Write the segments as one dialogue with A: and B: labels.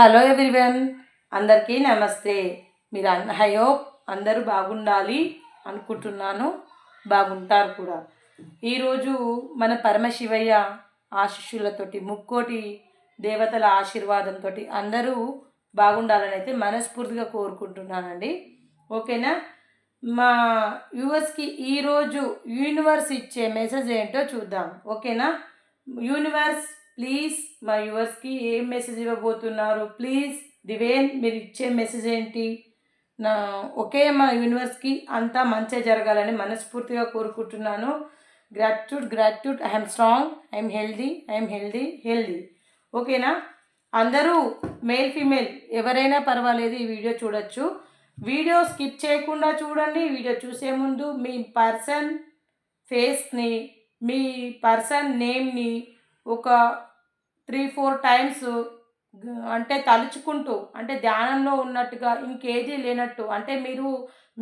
A: Hello everyone, అందరికీ నమస్తే. మీరు ఐ హోప్ అందరూ బాగుండాలి అనుకుంటున్నాను, బాగుంటారు కూడా. ఈరోజు మన పరమశివయ్య ఆశీస్సులతోటి, ముక్కోటి దేవతల ఆశీర్వాదంతో అందరూ బాగుండాలని అయితే మనస్ఫూర్తిగా కోరుకుంటున్నానండి. ఓకేనా? మా వ్యూవర్స్కి ఈరోజు యూనివర్స్ ఇచ్చే మెసేజ్ ఏంటో చూద్దాం. ఓకేనా? యూనివర్స్ ప్లీజ్ మా వ్యూవర్స్కి ఏం మెసేజ్ ఇవ్వబోతున్నారు? ప్లీజ్ దివేన్, మీరు ఇచ్చే మెసేజ్ ఏంటి? మా యూనివర్స్కి అంతా మంచిగా జరగాలని మనస్ఫూర్తిగా కోరుకుంటున్నాను. Gratitude. I'm strong, I'm healthy. ఓకేనా? అందరూ మేల్ ఫీమేల్ ఎవరైనా పర్వాలేదు, ఈ వీడియో చూడొచ్చు. వీడియో స్కిప్ చేయకుండా చూడండి. వీడియో చూసే ముందు మీ పర్సన్ ఫేస్ని, మీ పర్సన్ నేమ్ని ఒక 3-4 టైమ్స్ అంటే తలుచుకుంటూ, అంటే ధ్యానంలో ఉన్నట్టుగా, ఇంకేదీ లేనట్టు, అంటే మీరు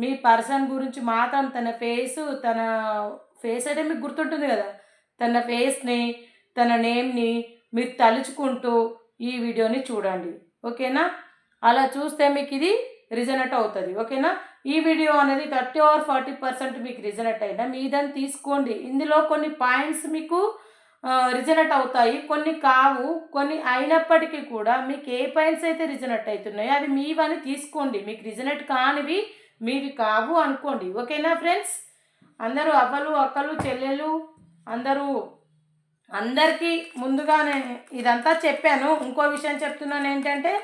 A: మీ పర్సన్ గురించి మాత్రం తన ఫేస్ అయితే మీకు గుర్తుంటుంది కదా, తన ఫేస్ని, తన నేమ్ని మీరు తలుచుకుంటూ ఈ వీడియోని చూడండి. ఓకేనా? అలా చూస్తే మీకు ఇది రిజనెట్ అవుతుంది. ఓకేనా? ఈ వీడియో అనేది 30 or 40% మీకు రిజనెట్ అయినా మీదని తీసుకోండి. ఇందులో కొన్ని పాయింట్స్ మీకు రిజనెట్ అవుతాయి, కొన్ని కావు. కొన్ని అయినప్పటికీ కూడా మీకు ఏ పాయింట్స్ అయితే రిజనెట్ అవుతున్నాయో అవి మీవని తీసుకోండి. మీకు రిజనెట్ కానివి మీవి కావు అనుకోండి. ఓకేనా ఫ్రెండ్స్? అందరూ అవ్వలు, అక్కలు, చెల్లెలు అందరికీ ముందుగానే ఇదంతా చెప్పాను. ఇంకో విషయం చెప్తున్నాను ఏంటంటే,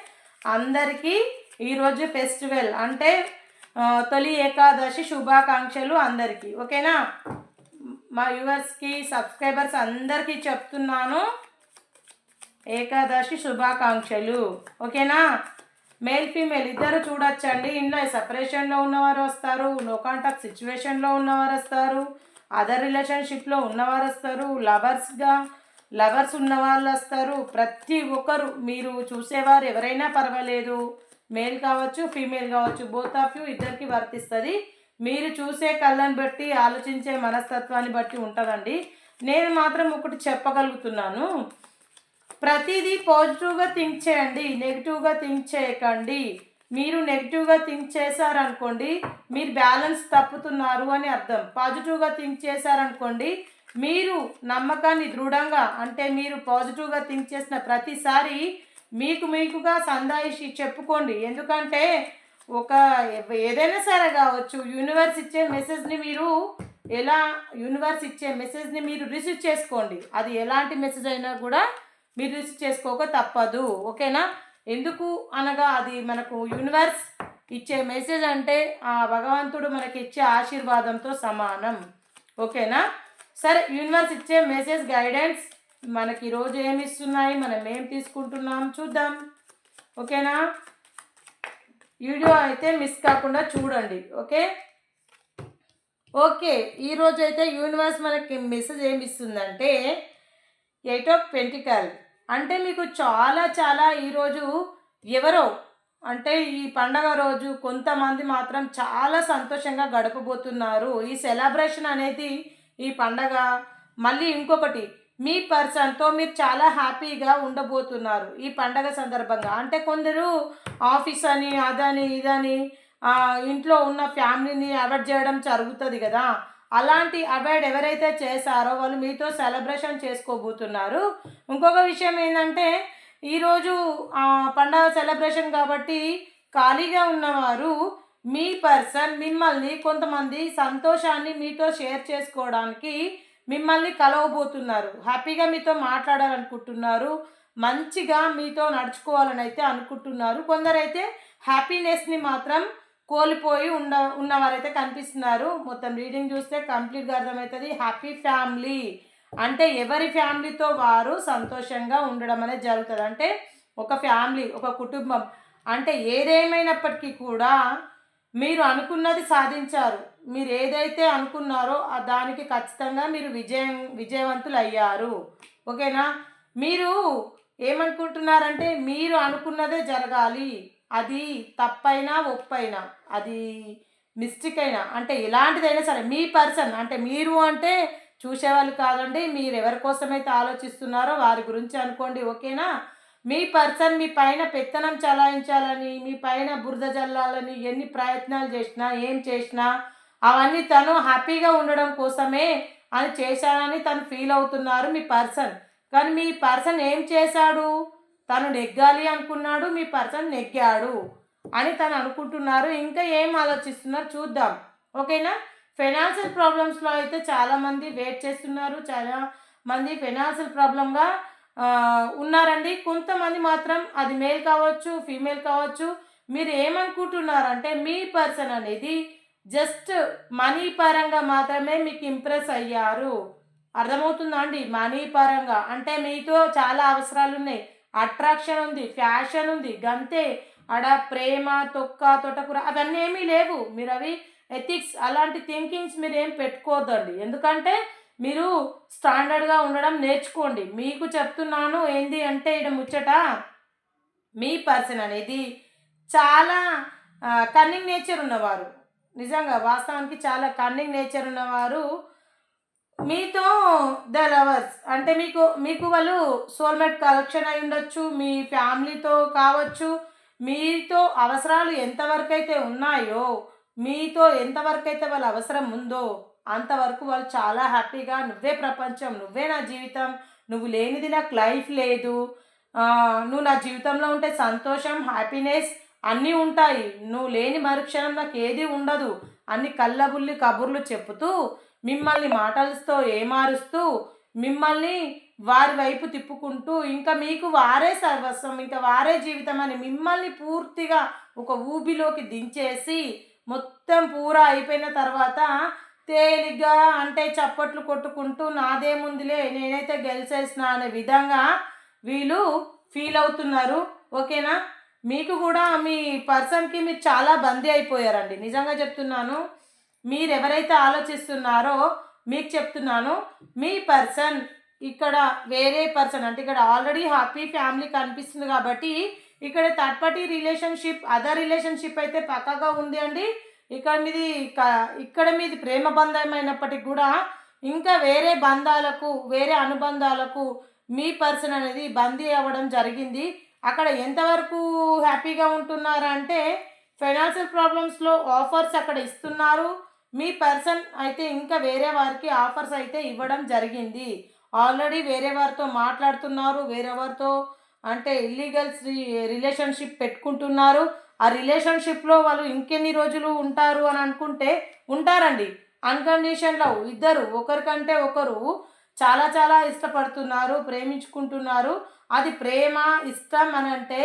A: అందరికీ ఈరోజు ఫెస్టివల్ అంటే తొలి ఏకాదశి శుభాకాంక్షలు అందరికీ. ఓకేనా? మా వ్యూవర్స్కి, సబ్స్క్రైబర్స్ అందరికీ చెప్తున్నాను, ఏకాదశి శుభాకాంక్షలు. ఓకేనా? మేల్ ఫీమేల్ ఇద్దరు చూడొచ్చండి. ఇంట్లో సెపరేషన్లో ఉన్నవారు వస్తారు, నో కాంటాక్ట్ సిచ్యువేషన్లో ఉన్నవారు వస్తారు, అదర్ రిలేషన్షిప్లో ఉన్నవారు వస్తారు, లవర్స్ ఉన్నవాళ్ళు వస్తారు. ప్రతి ఒక్కరు మీరు చూసేవారు ఎవరైనా పర్వాలేదు, మేల్ కావచ్చు, ఫీమేల్ కావచ్చు, బోత్ ఆఫ్ యూ ఇద్దరికి వర్తిస్తుంది. మీరు చూసే కళ్ళని బట్టి, ఆలోచించే మనస్తత్వాన్ని బట్టి ఉంటుందండి. నేను మాత్రం ఒకటి చెప్పగలుగుతున్నాను, ప్రతిదీ పాజిటివ్గా థింక్ చేయండి, నెగిటివ్గా థింక్ చేయకండి. మీరు నెగిటివ్గా థింక్ చేశారనుకోండి, మీరు బ్యాలెన్స్ తప్పుతున్నారు అని అర్థం. పాజిటివ్గా థింక్ చేశారనుకోండి, మీరు నమ్మకాన్ని దృఢంగా, అంటే మీరు పాజిటివ్గా థింక్ చేసిన ప్రతిసారి మీకుగా సందాయిషి చెప్పుకోండి. ఎందుకంటే ఏదైనా సరే కావచ్చు, యూనివర్స్ ఇచ్చే మెసేజ్ని మీరు రిసీవ్ చేసుకోండి. అది ఎలాంటి మెసేజ్ అయినా కూడా మీరు రిసీవ్ చేసుకోక తప్పదు. ఓకేనా? ఎందుకు అనగా అది మనకు యూనివర్స్ ఇచ్చే మెసేజ్ అంటే ఆ భగవంతుడు మనకి ఇచ్చే ఆశీర్వాదంతో సమానం. ఓకేనా? సరే, యూనివర్స్ ఇచ్చే మెసేజ్ గైడెన్స్ మనకి ఈరోజు ఏమి ఇస్తున్నాయి, మనం ఏం తీసుకుంటున్నాం చూద్దాం. ఓకేనా? వీడియో అయితే మిస్ కాకుండా చూడండి. ఓకే, ఈరోజు అయితే యూనివర్స్ మనకి మెసేజ్ ఏమి ఇస్తుందంటే, 8 of Pentacles. అంటే మీకు చాలా ఈరోజు ఎవరో, అంటే ఈ పండగ రోజు కొంతమంది మాత్రం చాలా సంతోషంగా గడపబోతున్నారు. ఈ సెలబ్రేషన్ అనేది, ఈ పండగ, మళ్ళీ ఇంకొకటి, మీ పర్సన్తో మీరు చాలా హ్యాపీగా ఉండబోతున్నారు ఈ పండగ సందర్భంగా. అంటే కొందరు ఆఫీస్ అని, అదని, ఇదని, ఇంట్లో ఉన్న ఫ్యామిలీని అవాయిడ్ చేయడం జరుగుతుంది కదా. అలాంటి అవాయిడ్ ఎవరైతే చేశారో వాళ్ళు మీతో సెలబ్రేషన్ చేసుకోబోతున్నారు. ఇంకొక విషయం ఏంటంటే, ఈరోజు పండగ సెలబ్రేషన్ కాబట్టి ఖాళీగా ఉన్నవారు, మీ పర్సన్ మిమ్మల్ని, కొంతమంది సంతోషాన్ని మీతో షేర్ చేసుకోవడానికి మిమ్మల్ని కలవబోతున్నారు. హ్యాపీగా మీతో మాట్లాడాలనుకుంటున్నారు, మంచిగా మీతో నడుచుకోవాలని అయితే అనుకుంటున్నారు. కొందరైతే హ్యాపీనెస్ని మాత్రం కోల్పోయి ఉన్నవారైతే కనిపిస్తున్నారు. మొత్తం రీడింగ్ చూస్తే కంప్లీట్గా అర్థమవుతుంది. హ్యాపీ ఫ్యామిలీ అంటే ఎవరి ఫ్యామిలీతో వారు సంతోషంగా ఉండడం అనేది జరుగుతుంది. అంటే ఒక ఫ్యామిలీ, ఒక కుటుంబం. అంటే ఏదేమైనప్పటికీ కూడా మీరు అనుకున్నది సాధించారు. మీరు ఏదైతే అనుకున్నారో దానికి ఖచ్చితంగా మీరు విజయవంతులు అయ్యారు. ఓకేనా? మీరు ఏమనుకుంటున్నారంటే, మీరు అనుకున్నదే జరగాలి. అది తప్పైనా ఒప్పైనా, అది మిస్టేక్ అయినా, అంటే ఎలాంటిదైనా సరే, మీ పర్సన్ అంటే మీరు అంటే చూసేవాళ్ళు కాదండి, మీరు ఎవరి కోసమైతే ఆలోచిస్తున్నారో వారి గురించి అనుకోండి. ఓకేనా? మీ పర్సన్ మీ పైన పెత్తనం చలాయించాలని, మీ పైన బురద జల్లాలని ఎన్ని ప్రయత్నాలు చేసినా, ఏం చేసినా అవన్నీ తను హ్యాపీగా ఉండడం కోసమే అని చేశానని తను ఫీల్ అవుతున్నారు మీ పర్సన్. కానీ మీ పర్సన్ ఏం చేశాడు? తను నెగ్గాలి అనుకున్నాడు, మీ పర్సన్ నెగ్గాడు అని తను అనుకుంటున్నారు. ఇంకా ఏం ఆలోచిస్తున్నారు చూద్దాం. ఓకేనా? ఫైనాన్షియల్ ప్రాబ్లమ్స్లో అయితే చాలామంది వెయిట్ చేస్తున్నారు. చాలామంది ఫైనాన్షియల్ ప్రాబ్లంగా ఉన్నారండి. కొంతమంది మాత్రం అది మేల్ కావచ్చు, ఫీమేల్ కావచ్చు. మీరు ఏమనుకుంటున్నారంటే మీ పర్సన్ అనేది జస్ట్ మనీ పరంగా మాత్రమే మీకు ఇంప్రెస్ అయ్యారు. అర్థమవుతుందా అండి? మనీ పరంగా అంటే మీతో చాలా అవసరాలు ఉన్నాయి, అట్రాక్షన్ ఉంది, ఫ్యాషన్ ఉంది, గంతే. ఆడ ప్రేమ తొక్క తొటకూర అవన్నీ ఏమీ లేవు. మీరు అవి ఎథిక్స్ అలాంటి థింకింగ్స్ మీరు ఏం పెట్టుకోవద్దండి. ఎందుకంటే మీరు స్టాండర్డ్గా ఉండడం నేర్చుకోండి. మీకు చెప్తున్నాను ఏంది అంటే ఇక్కడ ముచ్చట మీ పర్సన్ అనేది చాలా కన్నింగ్ నేచర్ ఉన్నవారు. నిజంగా వాస్తవానికి చాలా కన్నింగ్ నేచర్ ఉన్నవారు. మీతో ద లవర్స్ అంటే మీకు వాళ్ళు సోల్మేట్ కలెక్షన్ అయి ఉండొచ్చు, మీ ఫ్యామిలీతో కావచ్చు. మీతో అవసరాలు ఎంతవరకు అయితే ఉన్నాయో, మీతో ఎంతవరకు అయితే వాళ్ళ అవసరం ఉందో అంతవరకు వాళ్ళు చాలా హ్యాపీగా నువ్వే ప్రపంచం, నువ్వే నా జీవితం, నువ్వు లేనిది నాకు లైఫ్ లేదు, నువ్వు నా జీవితంలో ఉంటే సంతోషం, హ్యాపీనెస్ అన్నీ ఉంటాయి, నువ్వు లేని మరుక్షణం నాకు ఏది ఉండదు అన్ని కళ్ళబుల్లి కబుర్లు చెప్పుతూ మిమ్మల్ని మాటలతో ఏమారుస్తూ మిమ్మల్ని వారి వైపు తిప్పుకుంటూ ఇంకా మీకు వారే సర్వస్వం, ఇంకా వారే జీవితం అని మిమ్మల్ని పూర్తిగా ఒక ఊబిలోకి దించేసి మొత్తం పూరా అయిపోయిన తర్వాత తేలిగ్గా అంటే చప్పట్లు కొట్టుకుంటూ నాదేముందిలే నేనైతే గెలిచేసిన అనే విధంగా వీళ్ళు ఫీల్ అవుతున్నారు. ఓకేనా? మీకు కూడా మీ పర్సన్కి మీరు చాలా బందీ అయిపోయారండి. నిజంగా చెప్తున్నాను. మీరు ఎవరైతే ఆలోచిస్తున్నారో మీకు చెప్తున్నాను, మీ పర్సన్ ఇక్కడ వేరే పర్సన్ అంటే ఇక్కడ ఆల్రెడీ హ్యాపీ ఫ్యామిలీ కనిపిస్తుంది కాబట్టి ఇక్కడ third party relationship other relationship అయితే పక్కాగా ఉంది అండి. ఇక్కడ మీది ప్రేమ బంధమైనప్పటికీ కూడా ఇంకా వేరే బంధాలకు వేరే అనుబంధాలకు మీ పర్సన్ అనేది బందీ అవ్వడం జరిగింది. అక్కడ ఎంతవరకు హ్యాపీగా ఉంటున్నారంటే ఫైనాన్షియల్ ప్రాబ్లమ్స్లో ఆఫర్స్ అక్కడ ఇస్తున్నారు. మీ పర్సన్ అయితే ఇంకా వేరే వారికి ఆఫర్స్ అయితే ఇవ్వడం జరిగింది. ఆల్రెడీ వేరే వారితో మాట్లాడుతున్నారు, వేరే వారితో అంటే ఇల్లీగల్స్ రిలేషన్షిప్ పెట్టుకుంటున్నారు. ఆ రిలేషన్షిప్లో వాళ్ళు ఇంకెన్ని రోజులు ఉంటారు అని అనుకుంటే ఉంటారండి. అన్కండిషన్ లవ్ ఇద్దరు ఒకరికంటే ఒకరు చాలా చాలా ఇష్టపడుతున్నారు, ప్రేమించుకుంటున్నారు. అది ప్రేమ ఇష్టం అని అంటే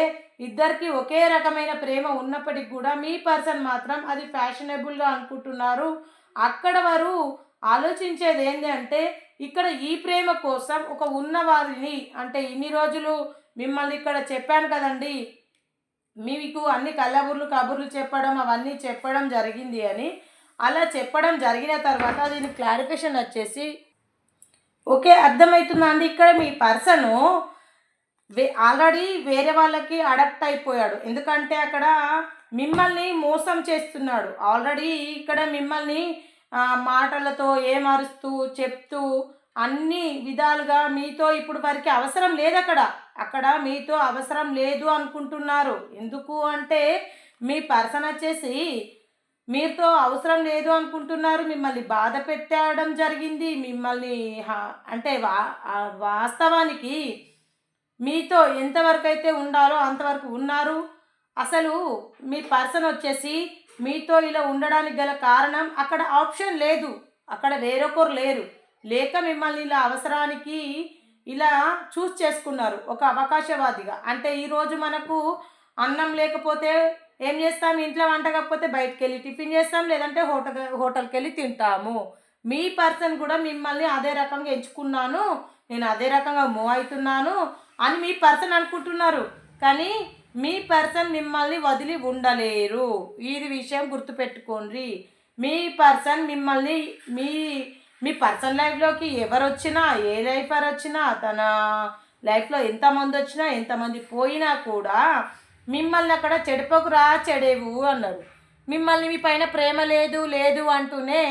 A: ఇద్దరికి ఒకే రకమైన ప్రేమ ఉన్నప్పటికీ కూడా మీ పర్సన్ మాత్రం అది ఫ్యాషనబుల్గా అనుకుంటున్నారు. అక్కడ వారు ఆలోచించేది ఏంటి అంటే ఇక్కడ ఈ ప్రేమ కోసం ఒక ఉన్నవారిని అంటే ఇన్ని రోజులు మిమ్మల్ని ఇక్కడ చెప్పాను కదండి, మీకు అన్ని కబుర్లు చెప్పడం అవన్నీ చెప్పడం జరిగింది అని. అలా చెప్పడం జరిగిన తర్వాత దీని క్లారిఫికేషన్ వచ్చేసి ఓకే అర్థమవుతుందా అండి? ఇక్కడ మీ పర్సను ఆల్రెడీ వేరే వాళ్ళకి అడక్ట్ అయిపోయాడు. ఎందుకంటే అక్కడ మిమ్మల్ని మోసం చేస్తున్నాడు. ఆల్రెడీ ఇక్కడ మిమ్మల్ని మాటలతో ఏమరుస్తూ చెప్తూ అన్ని విధాలుగా మీతో ఇప్పుడు వారికి అవసరం లేదు. అక్కడ మీతో అవసరం లేదు అనుకుంటున్నారు. ఎందుకు అంటే మీ పర్సన్ వచ్చేసి మీతో అవసరం లేదు అనుకుంటున్నారు. మిమ్మల్ని బాధ పెట్టడం జరిగింది. మిమ్మల్ని అంటే వాస్తవానికి మీతో ఎంతవరకు అయితే ఉండాలో అంతవరకు ఉన్నారు. అసలు మీ పర్సన్ వచ్చేసి మీతో ఇలా ఉండడానికి గల కారణం అక్కడ ఆప్షన్ లేదు, అక్కడ వేరొకరు లేరు, లేక మిమ్మల్ని ఇలా అవసరానికి ఇలా చూస్ చేసుకున్నారు ఒక అవకాశవాదిగా. అంటే ఈరోజు మనకు అన్నం లేకపోతే ఏం చేస్తాం? ఇంట్లో వంట కాకపోతే బయటకు వెళ్ళి టిఫిన్ చేస్తాం, లేదంటే హోటల్కి వెళ్ళి తింటాము. మీ పర్సన్ కూడా మిమ్మల్ని అదే రకంగా ఎంచుకున్నాను, నేను అదే రకంగా మూవ్ అవుతున్నాను అని మీ పర్సన్ అనుకుంటున్నారు. కానీ మీ పర్సన్ మిమ్మల్ని వదిలి ఉండలేరు. ఇది విషయం గుర్తుపెట్టుకోండి. మీ పర్సన్ మిమ్మల్ని మీ పర్సన్ లైఫ్లోకి ఎవరు వచ్చినా, ఏ లైఫర్ వచ్చినా, తన లైఫ్లో ఎంతమంది వచ్చినా ఎంతమంది పోయినా కూడా మిమ్మల్ని అక్కడ చెడిపోకురా చెడేవు అన్నారు. మిమ్మల్ని మీ పైన ప్రేమ లేదు లేదు అంటూనే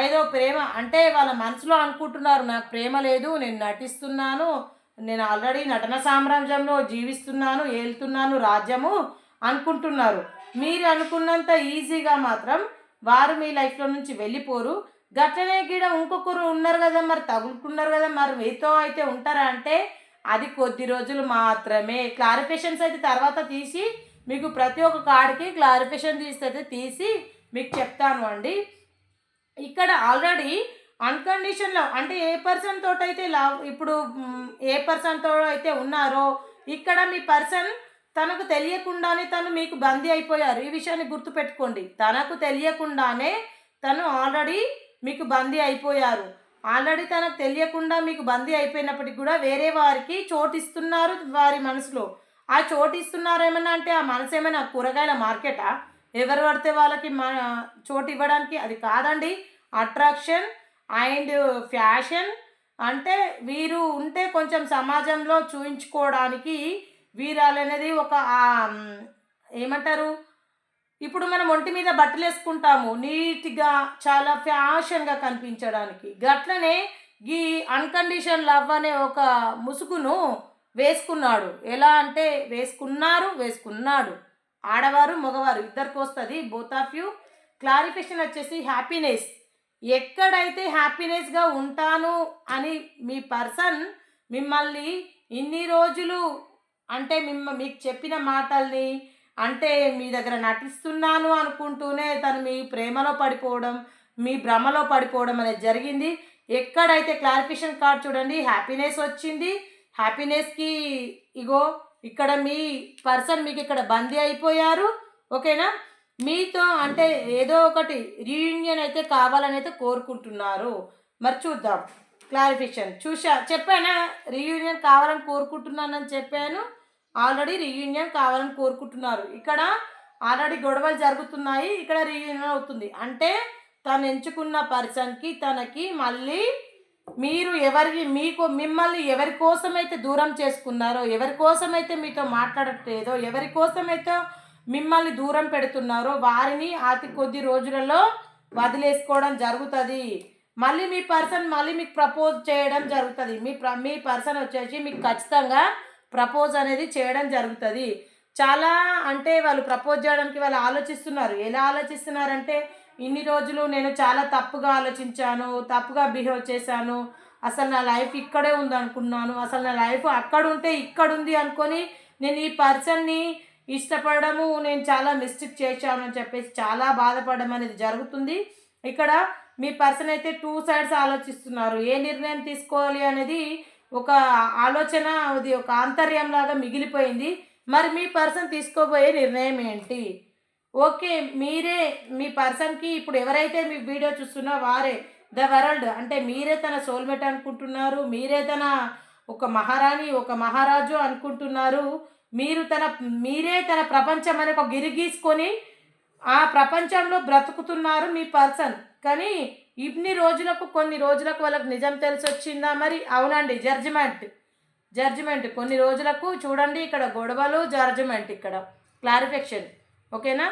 A: ఏదో ప్రేమ అంటే వాళ్ళ మనసులో అనుకుంటున్నారు నాకు ప్రేమ లేదు, నేను నటిస్తున్నాను, నేను ఆల్రెడీ నటన సామ్రాజ్యంలో జీవిస్తున్నాను, ఏలుతున్నాను రాజ్యము అనుకుంటున్నారు. మీరు అనుకున్నంత ఈజీగా మాత్రం వారు మీ లైఫ్లో నుంచి వెళ్ళిపోరు. గట్లనే గీడ ఇంకొకరు ఉన్నారు కదా, మరి తగులుకున్నారు కదా, మరి మీతో అయితే ఉంటారా అంటే అది కొద్ది రోజులు మాత్రమే. క్లారిఫికేషన్స్ అయితే తర్వాత తీసి మీకు ప్రతి ఒక్క కార్డ్కి క్లారిఫికేషన్ తీసి మీకు చెప్తాను అండి. ఇక్కడ ఆల్రెడీ అన్కండిషన్లో అంటే ఏ పర్సన్ తోటి అయితే లవ్ ఇప్పుడు ఏ పర్సన్తో అయితే ఉన్నారో ఇక్కడ మీ పర్సన్ తనకు తెలియకుండానే తను మీకు బందీ అయిపోయారు. ఈ విషయాన్ని గుర్తుపెట్టుకోండి. తనకు తెలియకుండానే తను ఆల్రెడీ మీకు బందీ అయిపోయారు. ఆల్రెడీ తనకు తెలియకుండా మీకు బందీ అయిపోయినప్పటికీ కూడా వేరే వారికి చోటిస్తున్నారు వారి మనసులో. ఆ చోటిస్తున్నారు ఏమన్నా అంటే ఆ మనసు ఏమైనా కూరగాయల మార్కెటా? ఎవరు పడితే వాళ్ళకి చోటు ఇవ్వడానికి? అది కాదండి. అట్రాక్షన్ అండ్ ఫ్యాషన్ అంటే వీరు ఉంటే కొంచెం సమాజంలో చూయించుకోవడానికి వీరాలనేది ఒక ఏమంటారు, ఇప్పుడు మనం ఒంటి మీద బట్టలు వేసుకుంటాము నీట్గా చాలా ఫ్యాషన్గా కనిపించడానికి. గట్లనే ఈ అన్కండిషన్ లవ్ అనే ఒక ముసుగును వేసుకున్నాడు. ఎలా అంటే వేసుకున్నాడు. ఆడవారు మగవారు ఇద్దరికి వస్తుంది, బోత్ ఆఫ్ యూ. క్లారిఫికేషన్ వచ్చేసి హ్యాపీనెస్. ఎక్కడైతే హ్యాపీనెస్గా ఉంటాను అని మీ పర్సన్ మిమ్మల్ని ఇన్ని రోజులు అంటే మీకు చెప్పిన మాటల్ని అంటే మీ దగ్గర నటిస్తున్నాను అనుకుంటూనే తను మీ ప్రేమలో పడిపోవడం, మీ భ్రమలో పడిపోవడం అనేది జరిగింది. ఎక్కడైతే క్లారిఫికేషన్ కార్డ్ చూడండి హ్యాపీనెస్ వచ్చింది. హ్యాపీనెస్కి ఇగో ఇక్కడ మీ పర్సన్ మీకు ఇక్కడ బందీ అయిపోయారు. ఓకేనా? మీతో అంటే ఏదో ఒకటి రీయూనియన్ అయితే కావాలని అయితే కోరుకుంటున్నారు. మరి చూద్దాం క్లారిఫికేషన్. చెప్పానా రీయూనియన్ కావాలని కోరుకుంటున్నానని చెప్పాను. ఆల్రెడీ రీయూనియన్ కావాలని కోరుకుంటున్నారు. ఇక్కడ ఆల్రెడీ గొడవలు జరుగుతున్నాయి, ఇక్కడ రీయూనియన్ అవుతుంది. అంటే తను ఎంచుకున్న పర్సన్కి తనకి మళ్ళీ మీరు మిమ్మల్ని ఎవరి కోసమైతే దూరం చేసుకున్నారో, ఎవరి కోసమైతే మీతో మాట్లాడట్లేదో, ఎవరి కోసమైతే మిమ్మల్ని దూరం పెడుతున్నారో వారిని అతి కొద్ది రోజులలో వదిలేసుకోవడం జరుగుతుంది. మళ్ళీ మీ పర్సన్ మీకు ప్రపోజ్ చేయడం జరుగుతుంది. మీ పర్సన్ వచ్చేసి మీకు ఖచ్చితంగా ప్రపోజ్ అనేది చేయడం జరుగుతుంది. చాలా అంటే వాళ్ళు ప్రపోజ్ చేయడానికి వాళ్ళు ఆలోచిస్తున్నారు. ఎలా ఆలోచిస్తున్నారంటే ఇన్ని రోజులు నేను చాలా తప్పుగా ఆలోచించాను, తప్పుగా బిహేవ్ చేశాను, అసలు నా లైఫ్ ఇక్కడే ఉంది అనుకున్నాను, అసలు నా లైఫ్ అక్కడ ఉంటే ఇక్కడ ఉంది అనుకొని నేను ఈ పర్సన్ని ఇష్టపడము నేను చాలా మిస్టేక్ చేశాను అని చెప్పేసి చాలా బాధపడడం అనేది జరుగుతుంది. ఇక్కడ మీ పర్సన్ అయితే 2 సైడ్స్ ఆలోచిస్తున్నారు. ఏ నిర్ణయం తీసుకోవాలి అనేది ఒక ఆలోచన, అది ఒక ఆంతర్యంలాగా మిగిలిపోయింది. మరి మీ పర్సన్ తీసుకోబోయే నిర్ణయం ఏంటి? ఓకే, మీరే మీ పర్సన్కి ఇప్పుడు ఎవరైతే మీ వీడియో చూస్తున్నా వారే ద వరల్డ్ అంటే మీరే తన సోల్మేట్ అనుకుంటున్నారు. మీరే తన ఒక మహారాణి ఒక మహారాజు అనుకుంటున్నారు. మీరే తన ప్రపంచం అనే ఒక గిరి గీసుకొని ఆ ప్రపంచంలో బ్రతుకుతున్నారు మీ పర్సన్. కానీ కొన్ని రోజులకు వాళ్ళకి నిజం తెలిసి వచ్చిందా మరి? అవునండి. జడ్జిమెంట్ కొన్ని రోజులకు చూడండి. ఇక్కడ గొడవలు, జడ్జిమెంట్, ఇక్కడ క్లారిఫికేషన్. ఓకేనా?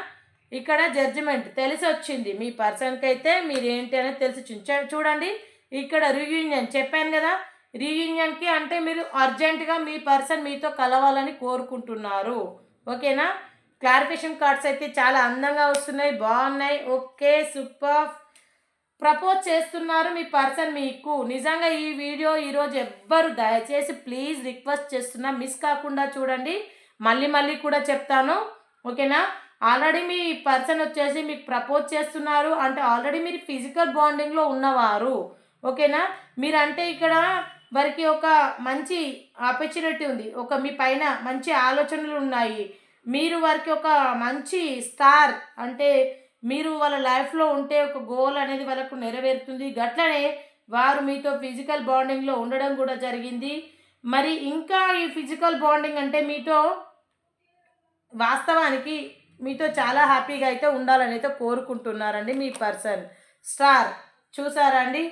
A: ఇక్కడ జడ్జిమెంట్ తెలిసి వచ్చింది మీ పర్సన్కి అయితే మీరేంటి అనేది తెలిసి వచ్చింది. చూడండి ఇక్కడ రీయూనియన్ చెప్పాను కదా, రీయూనియన్కి అంటే మీరు అర్జెంటుగా మీ పర్సన్ మీతో కలవాలని కోరుకుంటున్నారు. ఓకేనా? క్లారిఫికేషన్ కార్డ్స్ అయితే చాలా అందంగా వస్తున్నాయి, బాగున్నాయి. Okay, super. ప్రపోజ్ చేస్తున్నారు మీ పర్సన్ మీకు. నిజంగా ఈ వీడియో ఈరోజు ఎవ్వరు దయచేసి ప్లీజ్ రిక్వెస్ట్ చేస్తున్నా మిస్ కాకుండా చూడండి. మళ్ళీ కూడా చెప్తాను. ఓకేనా? ఆల్రెడీ మీ పర్సన్ వచ్చేసి మీకు ప్రపోజ్ చేస్తున్నారు అంటే ఆల్రెడీ మీరు ఫిజికల్ బాండింగ్లో ఉన్నవారు. ఓకేనా? మీరంటే ఇక్కడ వారికి ఒక మంచి ఆపర్చునిటీ ఉంది, మీ పైన మంచి ఆలోచనలు ఉన్నాయి. మీరు వారికి ఒక మంచి స్టార్ అంటే మీరు వాళ్ళ లైఫ్లో ఉంటే ఒక గోల్ అనేది వాళ్ళకు నెరవేరుతుంది. గట్లనే వారు మీతో ఫిజికల్ బాండింగ్లో ఉండడం కూడా జరిగింది. మరి ఇంకా ఈ ఫిజికల్ బాండింగ్ అంటే వాస్తవానికి మీతో చాలా హ్యాపీగా అయితే ఉండాలని అయితే కోరుకుంటున్నారండి మీ పర్సన్. స్టార్ చూసారా అండి?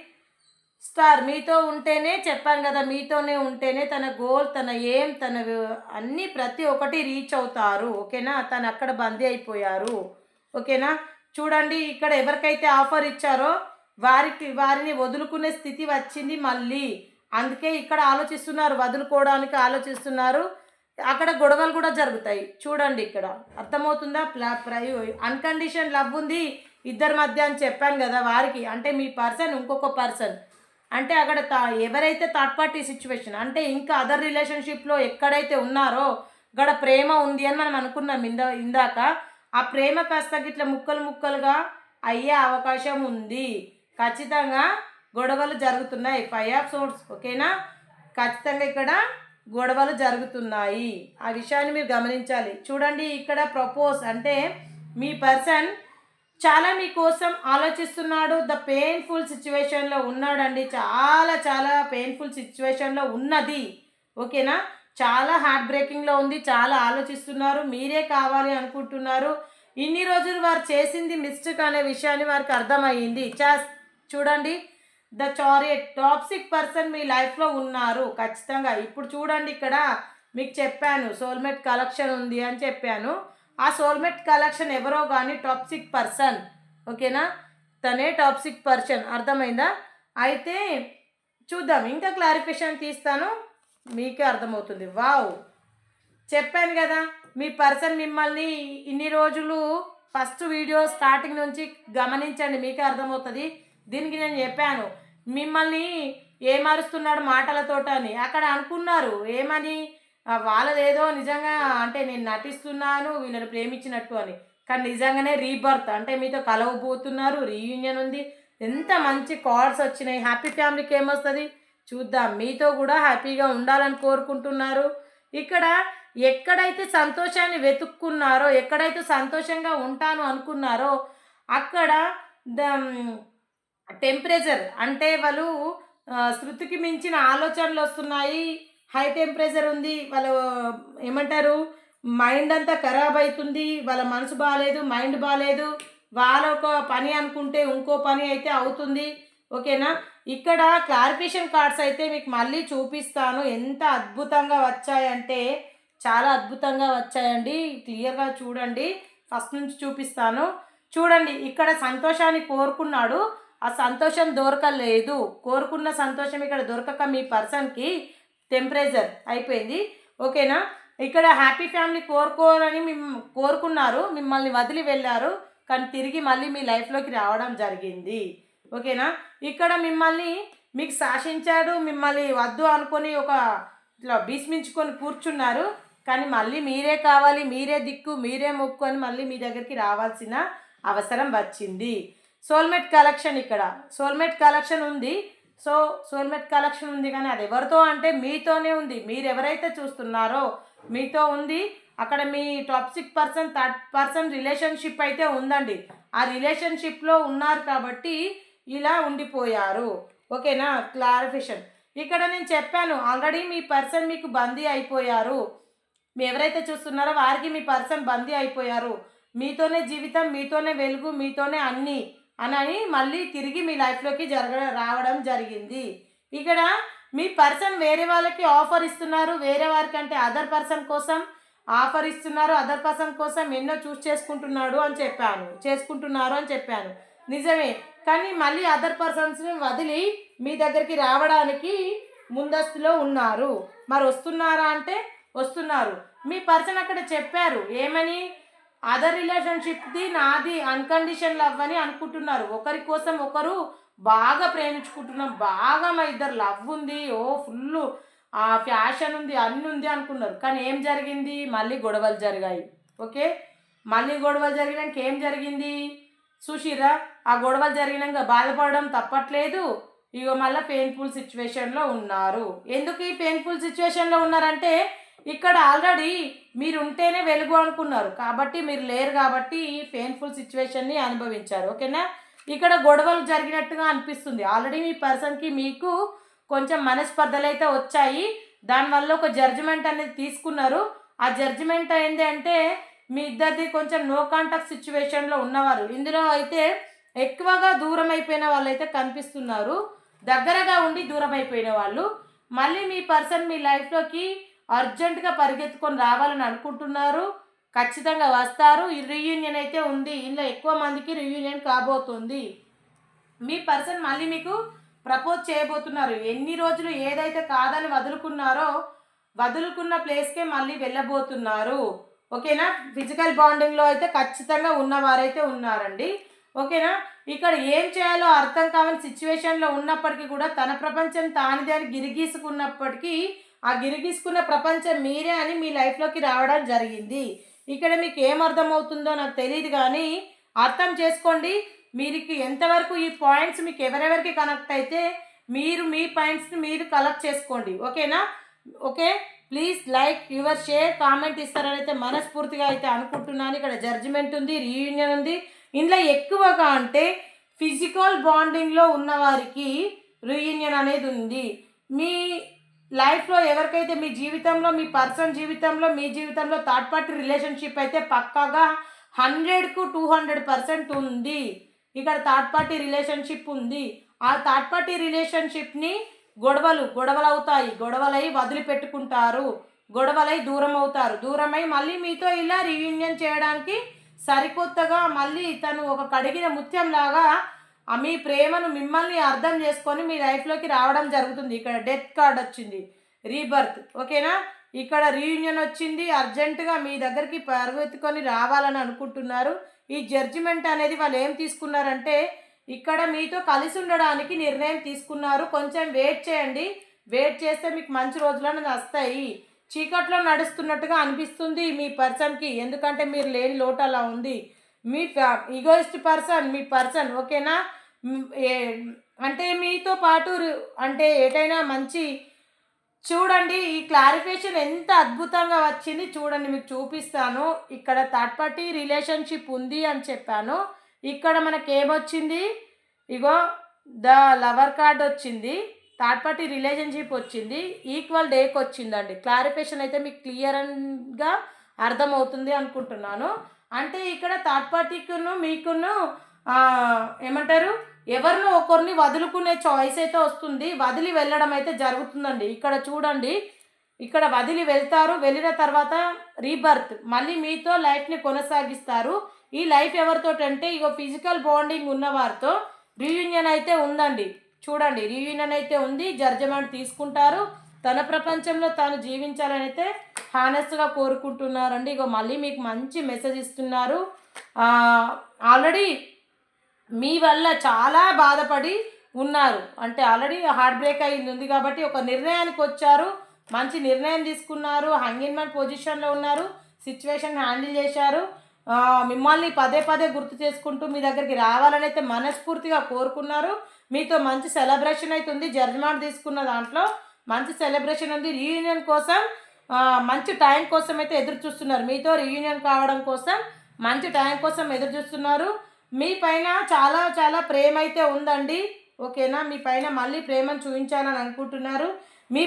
A: స్టార్ మీతో ఉంటేనే చెప్పాను కదా, మీతోనే ఉంటేనే తన గోల్, తన ఏం, తన అన్నీ ప్రతి ఒక్కటి రీచ్ అవుతారు. ఓకేనా? తను అక్కడ బందీ అయిపోయారు. ఓకేనా? చూడండి ఇక్కడ ఎవరికైతే ఆఫర్ ఇచ్చారో వారిని వదులుకునే స్థితి వచ్చింది. మళ్ళీ అందుకే ఇక్కడ ఆలోచిస్తున్నారు, వదులుకోవడానికి ఆలోచిస్తున్నారు. అక్కడ గొడవలు కూడా జరుగుతాయి. చూడండి ఇక్కడ అర్థమవుతుందా? అన్కండిషన్ లవ్ ఉంది ఇద్దరి మధ్య అని చెప్పాను కదా వారికి. అంటే మీ పర్సన్ ఇంకొక పర్సన్ అంటే అక్కడ ఎవరైతే థర్డ్ పార్టీ సిచ్యువేషన్ అంటే ఇంకా అదర్ రిలేషన్షిప్లో ఎక్కడైతే ఉన్నారో అక్కడ ప్రేమ ఉంది అని మనం అనుకున్నాం ఇందాక. ఆ ప్రేమ కాస్త ఇట్లా ముక్కలు ముక్కలుగా అయ్యే అవకాశం ఉంది. ఖచ్చితంగా గొడవలు జరుగుతున్నాయి. 5 ఆఫ్ సోర్స్ ఓకేనా. ఖచ్చితంగా ఇక్కడ గొడవలు జరుగుతున్నాయి. ఆ విషయాన్ని మీరు గమనించాలి. చూడండి ఇక్కడ ప్రపోజ్ అంటే మీ పర్సన్ చాలా మీకోసం ఆలోచిస్తున్నాడు. ద పెయిన్ఫుల్ సిచ్యువేషన్లో ఉన్నాడండి. చాలా చాలా పెయిన్ఫుల్ సిచ్యువేషన్లో ఉన్నది ఓకేనా. చాలా హార్ట్ బ్రేకింగ్లో ఉంది. చాలా ఆలోచిస్తున్నారు. మీరే కావాలి అనుకుంటున్నారు. ఇన్ని రోజులు వారు చేసింది మిస్టేక్ అనే విషయాన్ని వారికి అర్థమయ్యింది. చూడండి ద చారియట్ టాక్సిక్ పర్సన్ మీ లైఫ్లో ఉన్నారు ఖచ్చితంగా. ఇప్పుడు చూడండి ఇక్కడ మీకు చెప్పాను సోల్మేట్ కలెక్షన్ ఉంది అని చెప్పాను. ఆ సోల్మేట్ కలెక్షన్ ఎవరో కానీ టాక్సిక్ పర్సన్ ఓకేనా. తనే టాక్సిక్ పర్సన్ అర్థమైందా. అయితే చూద్దాం ఇంకా క్లారిఫికేషన్ తీస్తాను మీకే అర్థమవుతుంది. వావ్ చెప్పాను కదా మీ పర్సన్ మిమ్మల్ని ఇన్ని రోజులు ఫస్ట్ వీడియో స్టార్టింగ్ నుంచి గమనించండి మీకే అర్థమవుతుంది. దీనికి నేను చెప్పాను మిమ్మల్ని ఏమరుస్తున్నాడు మాటలతోటని. అక్కడ అనుకున్నారు ఏమని వాళ్ళదేదో నిజంగా అంటే నేను నటిస్తున్నాను వీళ్ళని ప్రేమించినట్టు అని. కానీ నిజంగానే రీబర్త్ అంటే మీతో కలవబోతున్నారు. రీయూనియన్ ఉంది. ఎంత మంచి కార్డ్స్ వచ్చినాయి. హ్యాపీ ఫ్యామిలీకి ఏమొస్తుంది చూద్దాం. మీతో కూడా హ్యాపీగా ఉండాలని కోరుకుంటున్నారు. ఇక్కడ ఎక్కడైతే సంతోషాన్ని వెతుక్కున్నారో ఎక్కడైతే సంతోషంగా ఉంటాను అనుకున్నారో అక్కడ టెంపరేచర్ అంటే వాళ్ళు శృతికి మించిన ఆలోచనలు వస్తున్నాయి. హై టెంపరేచర్ ఉంది. వాళ్ళు ఏమంటారు మైండ్ అంతా ఖరాబ్ అవుతుంది. వాళ్ళ మనసు బాగాలేదు, మైండ్ బాగాలేదు. వాళ్ళ ఒక పని అనుకుంటే ఇంకో పని అయితే అవుతుంది ఓకేనా. ఇక్కడ క్లారిఫికేషన్ కార్డ్స్ అయితే మీకు మళ్ళీ చూపిస్తాను. ఎంత అద్భుతంగా వచ్చాయంటే చాలా అద్భుతంగా వచ్చాయండి. క్లియర్గా చూడండి. ఫస్ట్ నుంచి చూపిస్తాను చూడండి. ఇక్కడ సంతోషాన్ని కోరుకున్నాడు. ఆ సంతోషం దొరకలేదు. కోరుకున్న సంతోషం ఇక్కడ దొరకక మీ పర్సన్కి టెంపరేచర్ అయిపోయింది ఓకేనా. ఇక్కడ హ్యాపీ ఫ్యామిలీ కోరుకోవాలని కోరుకున్నారు. మిమ్మల్ని వదిలి వెళ్ళారు. కానీ తిరిగి మళ్ళీ మీ లైఫ్లోకి రావడం జరిగింది ఓకేనా. ఇక్కడ మిమ్మల్ని మీకు శాసించాడు. మిమ్మల్ని వద్దు అనుకొని ఒక ఇట్లా భీష్మించుకొని కూర్చున్నారు. కానీ మళ్ళీ మీరే కావాలి, మీరే దిక్కు, మీరే మొక్కు అని మళ్ళీ మీ దగ్గరికి రావాల్సిన అవసరం వచ్చింది. సోల్మేట్ కలెక్షన్ ఇక్కడ సోల్మేట్ కలెక్షన్ ఉంది. సోల్మేట్ కలెక్షన్ ఉంది కానీ అది ఎవరితో అంటే మీతోనే ఉంది. మీరు ఎవరైతే చూస్తున్నారో మీతో ఉంది. అక్కడ మీ toxic person third person relationship అయితే ఉందండి. ఆ రిలేషన్షిప్లో ఉన్నారు కాబట్టి ఇలా ఉండిపోయారు ఓకేనా. క్లారిఫికేషన్ ఇక్కడ నేను చెప్పాను ఆల్రెడీ మీ పర్సన్ మీకు బందీ అయిపోయారు. మీ ఎవరైతే చూస్తున్నారో వారికి మీ పర్సన్ బందీ అయిపోయారు. మీతోనే జీవితం, మీతోనే వెలుగు, మీతోనే అన్నీ అని మళ్ళీ తిరిగి మీ లైఫ్లోకి రావడం జరిగింది. ఇక్కడ మీ పర్సన్ వేరే వాళ్ళకి ఆఫర్ ఇస్తున్నారు. వేరే వారికి అంటే అదర్ పర్సన్ కోసం ఆఫర్ ఇస్తున్నారు. అదర్ పర్సన్ కోసం ఎన్నో చేసుకుంటున్నారు అని చెప్పాను నిజమే. కానీ మళ్ళీ అదర్ పర్సన్స్ని వదిలి మీ దగ్గరికి రావడానికి ముందస్తులో ఉన్నారు. మరి వస్తున్నారా అంటే వస్తున్నారు. మీ పర్సన్ అక్కడ చెప్పారు ఏమని అదర్ రిలేషన్షిప్ది నాది అన్కండిషన్ లవ్ అని అనుకుంటున్నారు. ఒకరి కోసం ఒకరు బాగా ప్రేమించుకుంటున్నాం. బాగా మా ఇద్దరు లవ్ ఉంది. ఓ ఫుల్ ఆ ఫ్యాషన్ ఉంది, అన్నీ ఉంది అనుకున్నారు. కానీ ఏం జరిగింది మళ్ళీ గొడవలు జరిగాయి ఓకే. మళ్ళీ గొడవలు జరిగినాక ఏం జరిగింది సుషిరా. ఆ గొడవలు జరిగినాక బాధపడడం తప్పట్లేదు. ఇక మళ్ళీ పెయిన్ఫుల్ సిచ్యువేషన్లో ఉన్నారు. ఎందుకు ఈ పెయిన్ఫుల్ సిచ్యువేషన్లో ఉన్నారంటే ఇక్కడ ఆల్రెడీ మీరు ఉంటేనే వెలుగు అనుకున్నారు కాబట్టి మీరు లేరు కాబట్టి ఈ పెయిన్ఫుల్ సిచ్యువేషన్ని అనుభవించారు ఓకేనా. ఇక్కడ గొడవలు జరిగినట్టుగా అనిపిస్తుంది. ఆల్రెడీ మీ పర్సన్కి మీకు కొంచెం మనస్పర్ధలు అయితే వచ్చాయి. దానివల్ల ఒక జడ్జిమెంట్ అనేది తీసుకున్నారు. ఆ జడ్జిమెంట్ ఏంటి అంటే మీ ఇద్దరిది కొంచెం నో కాంటాక్ట్ సిచ్యువేషన్లో ఉన్నవారు. ఇందులో అయితే ఎక్కువగా దూరం అయిపోయిన వాళ్ళు అయితే కనిపిస్తున్నారు. దగ్గరగా ఉండి దూరం అయిపోయిన వాళ్ళు మళ్ళీ మీ పర్సన్ మీ లైఫ్లోకి అర్జెంటుగా పరిగెత్తుకొని రావాలని అనుకుంటున్నారు. ఖచ్చితంగా వస్తారు. ఈ రీయూనియన్ అయితే ఉంది. ఇందులో ఎక్కువ మందికి రీయూనియన్ కాబోతుంది. మీ పర్సన్ మళ్ళీ మీకు ప్రపోజ్ చేయబోతున్నారు. ఎన్ని రోజులు ఏదైతే కాదని వదులుకున్న ప్లేస్కే మళ్ళీ వెళ్ళబోతున్నారు. ఓకేనా. ఫిజికల్ బాండింగ్లో అయితే ఖచ్చితంగా ఉన్నవారైతే ఉన్నారండి. ఓకేనా. ఇక్కడ ఏం చేయాలో అర్థం కాని సిచ్యువేషన్లో ఉన్నప్పటికీ కూడా తన ప్రపంచం తానిదే అని గిరిగీసుకున్నప్పటికీ ఆ గిరిగీసుకున్న ప్రపంచం మీరే అని మీ లైఫ్లోకి రావడం జరిగింది. ఇక్కడ మీకు ఏం అర్థమవుతుందో నాకు తెలియదు, కానీ అర్థం చేసుకోండి. మీకు ఎంతవరకు ఈ పాయింట్స్ మీకు ఎవరెవరికి కనెక్ట్ అయితే మీరు మీ పాయింట్స్ని మీరు కలెక్ట్ చేసుకోండి. ఓకేనా. Okay, please like your share comment ఇస్తారని అయితే మనస్ఫూర్తిగా అయితే అనుకుంటున్నాను. ఇక్కడ జడ్జిమెంట్ ఉంది, రీయూనియన్ ఉంది. ఇందులో ఎక్కువగా అంటే ఫిజికల్ బాండింగ్లో ఉన్నవారికి రీయూనియన్ అనేది ఉంది. మీ లైఫ్లో ఎవరికైతే మీ జీవితంలో మీ పర్సన్ జీవితంలో మీ జీవితంలో థర్డ్ పార్టీ రిలేషన్షిప్ అయితే పక్కాగా 100కు 200% ఉంది. ఇక్కడ థర్డ్ పార్టీ రిలేషన్షిప్ ఉంది. ఆ థర్డ్ పార్టీ రిలేషన్షిప్ని గొడవలు అవుతాయి. గొడవలై వదిలిపెట్టుకుంటారు. గొడవలై దూరం అవుతారు. దూరమై మళ్ళీ మీతో ఇలా రీయూనియన్ చేయడానికి సరికొత్తగా మళ్ళీ తను ఒక కడిగిన ముత్యంలాగా మీ ప్రేమను మిమ్మల్ని అర్థం చేసుకొని మీ లైఫ్లోకి రావడం జరుగుతుంది. ఇక్కడ డెత్ కార్డ్ వచ్చింది, రీబర్త్. ఓకేనా. ఇక్కడ రీయూనియన్ వచ్చింది. అర్జెంటుగా మీ దగ్గరికి పరుగెత్తుకొని రావాలని అనుకుంటున్నారు. ఈ జడ్జిమెంట్ అనేది వాళ్ళు ఏం తీసుకున్నారంటే ఇక్కడ మీతో కలిసి ఉండడానికి నిర్ణయం తీసుకున్నారు. కొంచెం వెయిట్ చేయండి. వెయిట్ చేస్తే మీకు మంచి రోజులను వస్తాయి. చీకట్లో నడుస్తున్నట్టుగా అనిపిస్తుంది మీ పర్సన్కి, ఎందుకంటే మీరు లేని లోటు అలా ఉంది. మీ ఈగోయిస్ట్ మీ పర్సన్. ఓకేనా. అంటే మీతో పాటు అంటే ఏటైనా మంచి చూడండి. ఈ క్లారిఫికేషన్ ఎంత అద్భుతంగా వచ్చింది చూడండి, మీకు చూపిస్తాను. ఇక్కడ థర్డ్ పార్టీ రిలేషన్షిప్ ఉంది అని చెప్పాను. ఇక్కడ మనకి ఏమొచ్చింది, ఇగో ద లవర్ కార్డ్ వచ్చింది, థర్డ్ పార్టీ రిలేషన్షిప్ వచ్చింది, ఈక్వల్ డేకి వచ్చిందండి. క్లారిఫికేషన్ అయితే మీకు క్లియర్గా అర్థమవుతుంది అనుకుంటున్నాను. అంటే ఇక్కడ థర్డ్ పార్టీకును మీకును ఏమంటారు, ఎవరినో ఒకరిని వదులుకునే చాయిస్ అయితే వస్తుంది. వదిలి వెళ్ళడం అయితే జరుగుతుందండి. ఇక్కడ చూడండి, ఇక్కడ వదిలి వెళ్తారు. వెళ్ళిన తర్వాత రీబర్త్ మళ్ళీ మీతో లైఫ్ని కొనసాగిస్తారు. ఈ లైఫ్ ఎవరితో అంటే ఇగో ఫిజికల్ బాండింగ్ ఉన్నవారితో రీయూనియన్ అయితే ఉందండి. చూడండి, రీయూనియన్ అయితే ఉంది. జడ్జిమెంట్ తీసుకుంటారు. తన ప్రపంచంలో తాను జీవించాలని అయితే హానెస్ట్గా కోరుకుంటున్నారండి. ఇగో మళ్ళీ మీకు మంచి మెసేజ్ ఇస్తున్నారు. ఆల్రెడీ మీ వల్ల చాలా బాధపడి ఉన్నారు. అంటే ఆల్రెడీ హార్ట్ బ్రేక్ అయింది ఉంది కాబట్టి ఒక నిర్ణయానికి వచ్చారు. మంచి నిర్ణయం తీసుకున్నారు. హంగిన్మెంట్ పొజిషన్లో ఉన్నారు. సిచ్యువేషన్ హ్యాండిల్ చేశారు. మిమ్మల్ని పదే పదే గుర్తు చేసుకుంటూ మీ దగ్గరికి రావాలని అయితే మనస్ఫూర్తిగా కోరుకున్నారు. మీతో మంచి సెలబ్రేషన్ అయితే ఉంది. జడ్జిమెంట్ తీసుకున్న దాంట్లో మంచి సెలబ్రేషన్ ఉంది. రీయూనియన్ కోసం మంచి టైం కోసం అయితే ఎదురు చూస్తున్నారు. మీతో రీయూనియన్ కావడం కోసం మంచి టైం కోసం ఎదురు చూస్తున్నారు. మీ పైన చాలా చాలా ప్రేమ అయితే ఉందండి. ఓకేనా. మీ పైన మళ్ళీ ప్రేమను చూపించాలని అనుకుంటున్నారు. మీ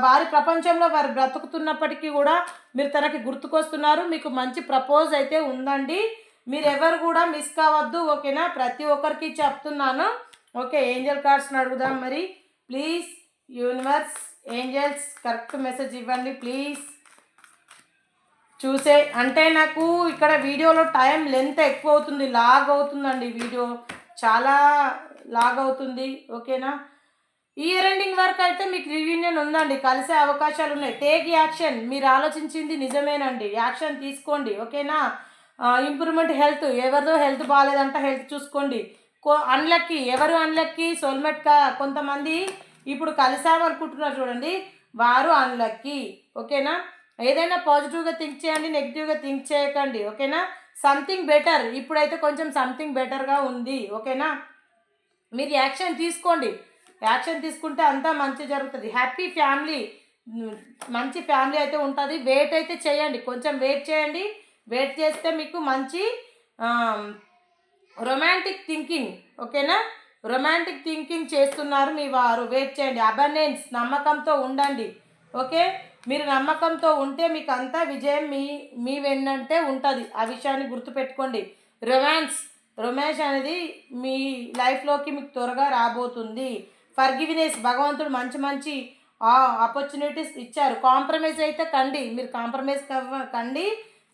A: వారి ప్రపంచంలో వారు బ్రతుకుతున్నప్పటికీ కూడా మీరు తనకి గుర్తుకొస్తున్నారు. మీకు మంచి ప్రపోజ్ అయితే ఉందండి. మీరు ఎవరు కూడా మిస్ కావద్దు. ఓకేనా. ప్రతి ఒక్కరికి చెప్తున్నాను. ఓకే, ఏంజల్ కార్డ్స్ని అడుగుదాం మరి. Please universe, angels correct message ఇవ్వండి ప్లీజ్. చూసే అంటే నాకు ఇక్కడ వీడియోలో టైం లెంత్ ఎక్కువ అవుతుంది, లాగ్ అవుతుందండి. వీడియో చాలా లాగ్ అవుతుంది. ఓకేనా. ఇయర్ ఎండింగ్ వరకు అయితే మీకు రీయూనియన్ ఉందండి. కలిసే అవకాశాలు ఉన్నాయి. Take action. మీరు ఆలోచించింది నిజమేనండి. యాక్షన్ తీసుకోండి. ఓకేనా. Improvement health. ఎవరిదో హెల్త్ బాగాలేదంట, హెల్త్ చూసుకోండి. అన్లక్కీ. ఎవరు అన్లక్కీ? సోల్మేట్ కొంతమంది ఇప్పుడు కలిసామనుకుంటున్నారు చూడండి, వారు అన్లక్కీ. ఓకేనా. ఏదైనా పాజిటివ్గా థింక్ చేయండి, నెగిటివ్గా థింక్ చేయకండి. ఓకేనా. Something better. ఇప్పుడైతే కొంచెం సంథింగ్ బెటర్గా ఉంది. ఓకేనా. మీరు యాక్షన్ తీసుకోండి. యాక్షన్ తీసుకుంటే అంతా మంచి జరుగుతుంది. హ్యాపీ ఫ్యామిలీ, మంచి ఫ్యామిలీ అయితే ఉంటుంది. వెయిట్ అయితే చేయండి, కొంచెం వెయిట్ చేయండి. వెయిట్ చేస్తే మీకు మంచి రొమాంటిక్ థింకింగ్. ఓకేనా. రొమాంటిక్ థింకింగ్ చేస్తున్నారు మీ వారు. వెయిట్ చేయండి. అబండెన్స్, నమ్మకంతో ఉండండి. ఓకే. మీరు నమ్మకంతో ఉంటే మీకు అంతా విజయం మీ వెన్నంటే ఉంటుంది. ఆ విషయాన్ని గుర్తుపెట్టుకోండి. రొమాన్స్ అనేది మీ లైఫ్లోకి మీకు త్వరగా రాబోతుంది. ఫర్గివ్నెస్, భగవంతుడు మంచి మంచి ఆపర్చునిటీస్ ఇచ్చారు. కాంప్రమైజ్ అయితే కండి, మీరు కాంప్రమైజ్ కండి.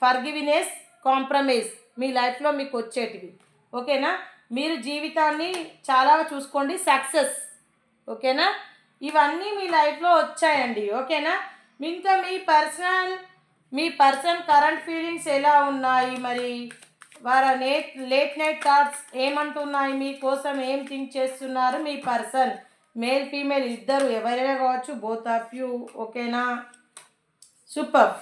A: ఫర్గివ్నెస్, కాంప్రమైజ్ మీ లైఫ్లో మీకు వచ్చేటివి. ఓకేనా. మీరు జీవితాన్ని చాలా చూసుకోండి, సక్సెస్. ఓకేనా? ఇవన్నీ మీ లైఫ్లో వచ్చాయండి. ఓకేనా? ఇంకా మీ పర్సన్ కరెంట్ ఫీలింగ్స్ ఎలా ఉన్నాయి, మరి వారి లేట్ నైట్ థాట్స్ ఏమంటున్నాయి, మీకోసం ఏం థింక్ చేస్తున్నారు మీ పర్సన్, మేల్ ఫీమేల్ ఇద్దరు ఎవరైనా కావచ్చు, బోత్ ఆఫ్ యూ. ఓకేనా? సూపర్.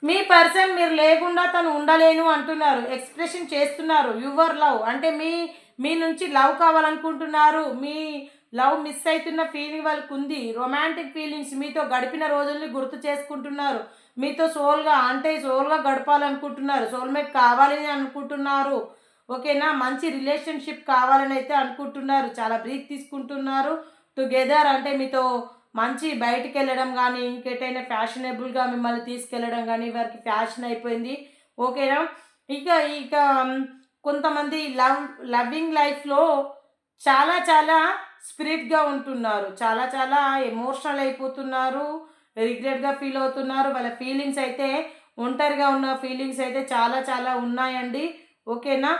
A: మీ పర్సన్ మీరు లేకుండా తను ఉండలేను అంటున్నారు, ఎక్స్ప్రెషన్ చేస్తున్నారు యువర్ లవ్. అంటే మీ నుంచి లవ్ కావాలనుకుంటున్నారు, మీ లవ్ మిస్ అవుతున్న ఫీలింగ్ వాళ్ళకు ఉంది, రొమాంటిక్ ఫీలింగ్స్, మీతో గడిపిన రోజుల్ని గుర్తు చేసుకుంటున్నారు, మీతో సోల్గా గడపాలనుకుంటున్నారు, సోల్మేట్ కావాలని అనుకుంటున్నారు. ఓకేనా? మంచి రిలేషన్షిప్ కావాలని అయితే అనుకుంటున్నారు, చాలా బ్రీత్ తీసుకుంటున్నారు టుగెదర్. అంటే మీతో మంచి బయటికి వెళ్ళడం కానీ, ఇంకెటైనా ఫ్యాషనబుల్గా మిమ్మల్ని తీసుకెళ్ళడం కానీ వారికి ఫ్యాషన్ అయిపోయింది. ఓకేనా? ఇక ఇక కొంతమంది లవ్వింగ్ లైఫ్లో చాలా చాలా స్పిరిట్గా ఉంటున్నారు, చాలా చాలా ఎమోషనల్ అయిపోతున్నారు, రిగ్రెట్గా ఫీల్ అవుతున్నారు. వాళ్ళ ఫీలింగ్స్ అయితే ఒంటరిగా ఉన్న ఫీలింగ్స్ అయితే చాలా చాలా ఉన్నాయండి. ఓకేనా?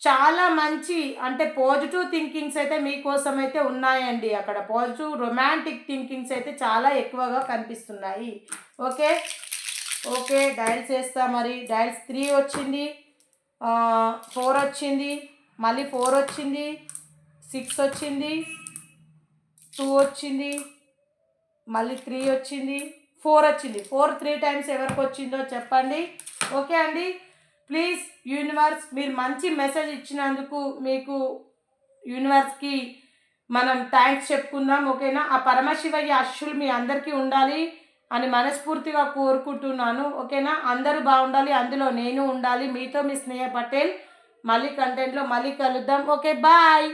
A: చాలా మంచి అంటే పాజిటివ్ థింకింగ్స్ అయితే మీకోసం అయితే ఉన్నాయండి. అక్కడ పాజిటివ్ రొమాంటిక్ థింకింగ్స్ అయితే చాలా ఎక్కువగా కనిపిస్తున్నాయి. ఓకే. ఓకే, డయల్స్ వేస్తా. మరి డయల్స్ 3 వచ్చింది, 4 వచ్చింది, మళ్ళీ 4 వచ్చింది, 6 వచ్చింది, 2 వచ్చింది, మళ్ళీ 3 వచ్చింది, 4 వచ్చింది. 4 3 టైమ్స్ ఎవరికి వచ్చిందో చెప్పండి. ఓకే అండి. ప్లీజ్ యూనివర్స్, మీరు మంచి మెసేజ్ ఇచ్చినందుకు మీకు యూనివర్స్కి మనం థ్యాంక్స్ చెప్పుకుందాం. ఓకేనా? ఆ పరమశివయ్య ఆశీస్సులు మీ అందరికీ ఉండాలి అని మనస్ఫూర్తిగా కోరుకుంటున్నాను. ఓకేనా? అందరూ బాగుండాలి, అందులో నేను ఉండాలి. మీతో మీ స్నేహ పటేల్. మళ్ళీ కంటెంట్లో మళ్ళీ కలుద్దాం. Okay, bye.